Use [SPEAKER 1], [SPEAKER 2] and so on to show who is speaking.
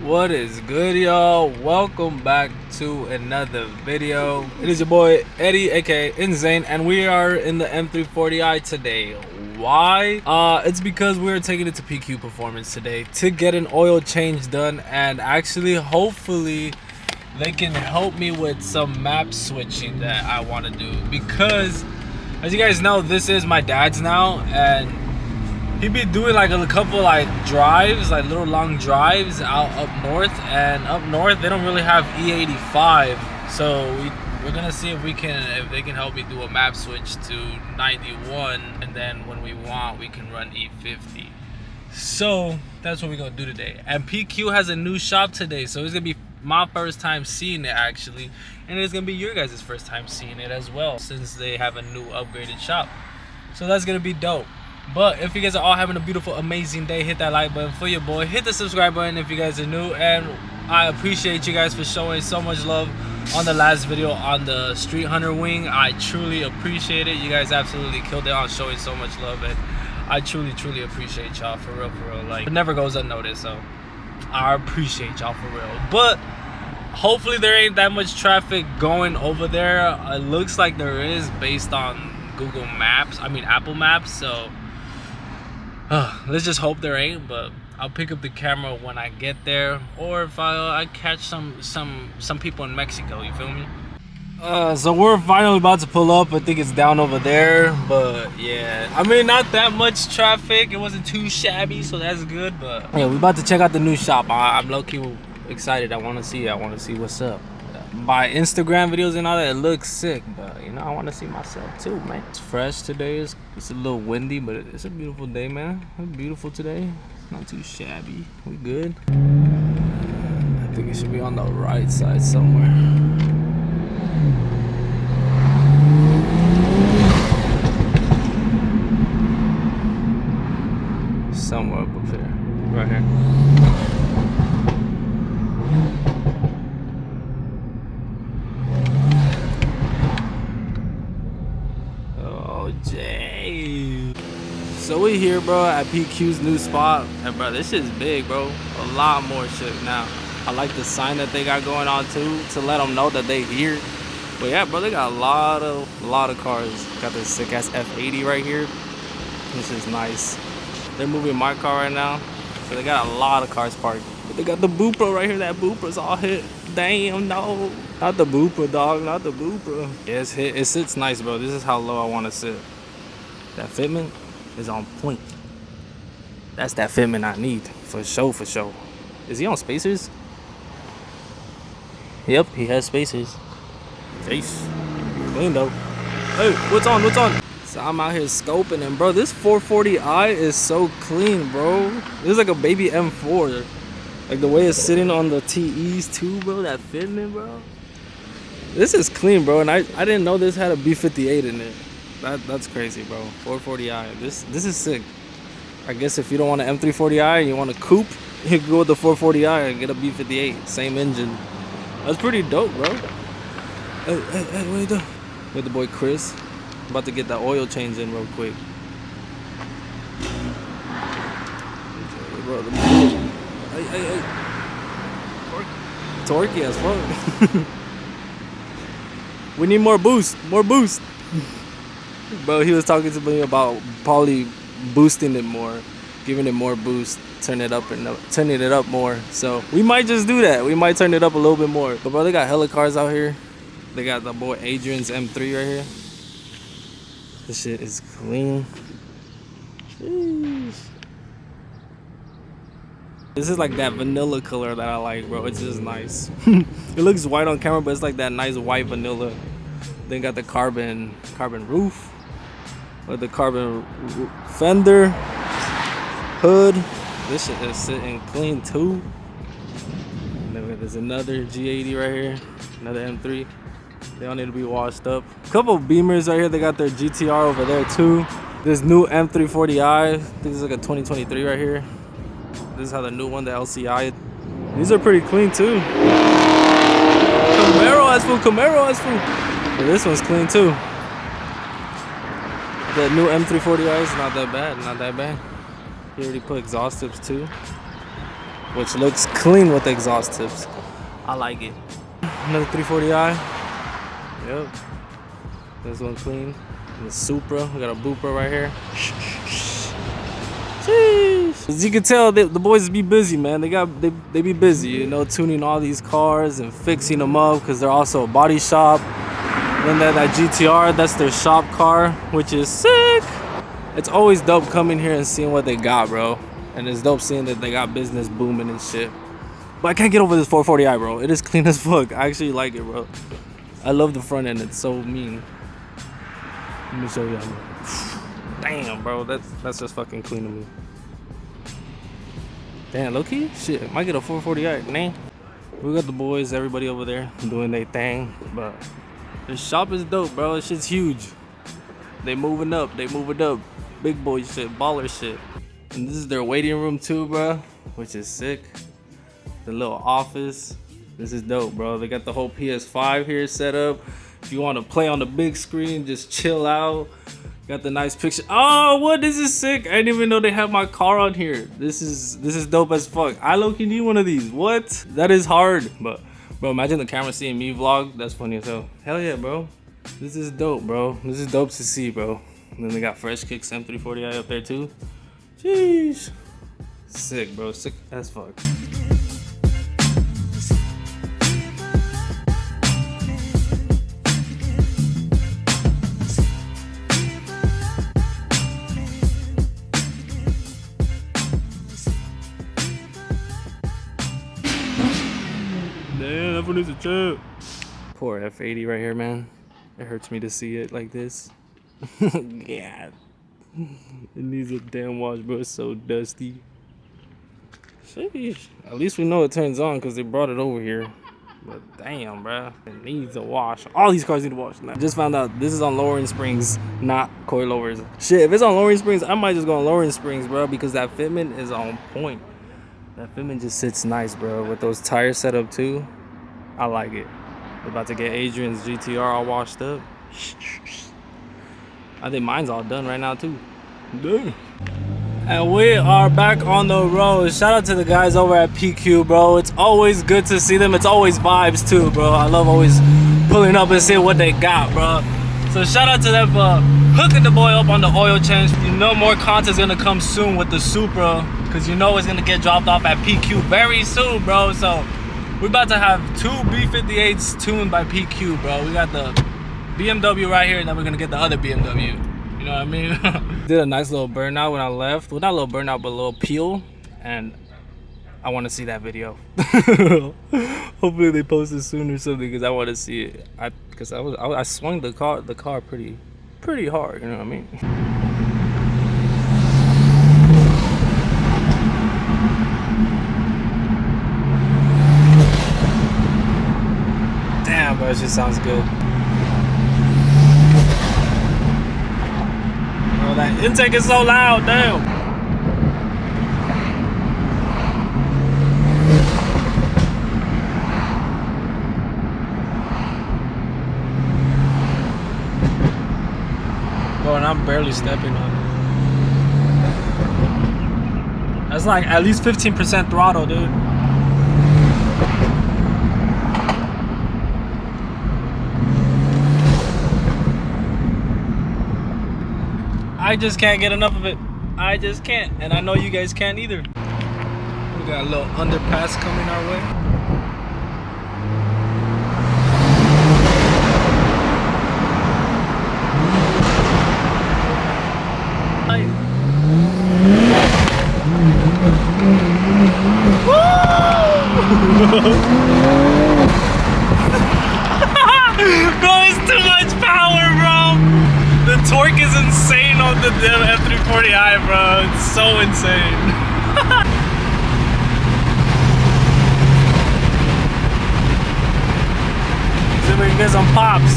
[SPEAKER 1] What is good, y'all? Welcome back to another video. It is your boy Eddie, aka Inzane, and we are in the M340i today. Why? It's because we're taking it to PQ Performance today to get an oil change done, and actually, hopefully, they can help me with some map switching that I want to do. Because, as you guys know, this is my dad's now, and he be doing like a couple like drives, like little long drives out up north, and up north they don't really have E85, so we're gonna see if they can help me do a map switch to 91, and then when we want we can run E50. So that's what we're gonna do today. And PQ has a new shop today, so it's gonna be my first time seeing it actually, and it's gonna be your guys' first time seeing it as well, since they have a new upgraded shop. So that's gonna be dope. But if you guys are all having a beautiful, amazing day, hit that like button for your boy. Hit the subscribe button if you guys are new. And I appreciate you guys for showing so much love on the last video on the Street Hunter wing. I truly appreciate it. You guys absolutely killed it on showing so much love. And I truly appreciate y'all, for real. Like, it never goes unnoticed. So I appreciate y'all for real. But hopefully there ain't that much traffic going over there. It looks like there is based on Google Maps. I mean Apple Maps. So let's just hope there ain't, but I'll pick up the camera when I get there, or if I catch some people in Mexico, you feel me? So we're finally about to pull up. I think it's down over there, but yeah, I mean, not that much traffic. It wasn't too shabby, so that's good. But yeah, we're about to check out the new shop. I'm low-key excited. I want to see what's up. My Instagram videos and all that, it looks sick, but you know, I want to see myself too, man. It's fresh today. It's a little windy, but it's a beautiful day, man. It's beautiful today. It's not too shabby. We good. I think it should be on the right side somewhere. Somewhere up here. Right here. So we here, bro, at PQ's new spot, and bro, this shit's big, bro. A lot more shit now. I like the sign that they got going on too, to let them know that they here. But yeah, bro, they got a lot of cars. Got this sick ass F80 right here. This is nice. They're moving my car right now, so they got a lot of cars parked. But they got the Bupra right here. That Bupra's all hit. Damn, no, not the Bupra, dog, not the Bupra. Yeah, it's hit. It sits nice, bro. This is how low I want to sit. That fitment is on point. That's that fitment I need, for sure. Is he on spacers? Yep, he has spacers. Face. Clean though. Hey, what's on? So I'm out here scoping, and bro, this 440i is so clean, bro. This is like a baby M4. Like the way it's sitting on the TEs too, bro. That fitment, bro. This is clean, bro, and I didn't know this had a B58 in it. That's crazy, bro. 440i. This is sick. I guess if you don't want an M340i and you want a coupe, you can go with the 440i and get a B58. Same engine. That's pretty dope, bro. Hey, what are you doing? With the boy Chris. About to get that oil change in real quick. Okay, bro, hey. Torquey as fuck. We need more boost. Bro, he was talking to me about probably boosting it more, giving it more boost, turning it up more. So we might just do that. We might turn it up a little bit more. But bro, they got hella cars out here. They got the boy Adrian's M3 right here. This shit is clean. Jeez. This is like that vanilla color that I like, bro. It's just nice. It looks white on camera, but it's like that nice white vanilla. Then got the carbon roof. With the carbon fender, hood. This shit is sitting clean too. And then there's another G80 right here, another M3. They all need to be washed up. A couple Beamers right here. They got their GTR over there too. This new M340i. I think this is like a 2023 right here. This is how the new one, the LCI. These are pretty clean too. Camaro has food. But this one's clean too. The new M340i is not that bad, He already put exhaust tips too. which looks clean with the exhaust tips. I like it. Another 340i. Yep. This one clean. And the Supra. We got a Booper right here. Jeez. As you can tell, the boys be busy, man. They be busy, you know, tuning all these cars and fixing them up because they're also a body shop. Then that GTR, that's their shop car, which is sick. It's always dope coming here and seeing what they got, bro. And it's dope seeing that they got business booming and shit. But I can't get over this 440i, bro. It is clean as fuck. I actually like it, bro. I love the front end. It's so mean. Let me show you. Damn, bro. That's just fucking clean to me. Damn, low key? Shit, might get a 440i, man. We got the boys, everybody over there doing their thing. But this shop is dope, bro. This shit's huge. They moving up. They moving up. Big boy shit, baller shit. And this is their waiting room too, bro, which is sick. The little office. This is dope, bro. They got the whole PS5 here set up. If you want to play on the big screen, just chill out. Got the nice picture. Oh, what? This is sick. I didn't even know they have my car on here. This is dope as fuck. I low-key need one of these. What? That is hard. But bro, imagine the camera seeing me vlog. That's funny as hell. Hell yeah, bro. This is dope, bro. This is dope to see, bro. And then they got Fresh Kicks M340i up there too. Jeez. Sick, bro. Sick as fuck. Damn, that one is a chip. Poor F80 right here, man. It hurts me to see it like this. Yeah. It needs a damn wash, bro. It's so dusty. Sheesh. At least we know it turns on because they brought it over here. But damn, bro. It needs a wash. All these cars need a wash now. Just found out this is on lowering springs, not coilovers. Shit, if it's on lowering springs, I might just go on lowering springs, bro, because that fitment is on point. That fitment just sits nice, bro. With those tires set up too, I like it. We're about to get Adrian's GTR all washed up. I think mine's all done right now too. Dang. And we are back on the road. Shout out to the guys over at PQ, bro. It's always good to see them. It's always vibes too, bro. I love always pulling up and seeing what they got, bro. So shout out to them for hooking the boy up on the oil change. You know more content's gonna come soon with the Supra, because you know it's gonna get dropped off at PQ very soon, bro. So we're about to have two B58s tuned by PQ, bro. We got the BMW right here, and then we're gonna get the other BMW. You know what I mean? Did a nice little burnout when I left. Well, not a little burnout, but a little peel. And I want to see that video. Hopefully they post it soon or something, because I want to see it. Because I swung the car pretty hard. You know what I mean? Damn, bro, it just sounds good. Bro, that intake is so loud, damn. Bro, and I'm barely stepping on it. That's like at least 15% throttle, dude. I just can't get enough of it. I just can't. And I know you guys can't either. We got a little underpass coming our way. Bro, it's too much power, bro. The torque is insane on the M340i, bro. It's so insane. See if we can get some pops.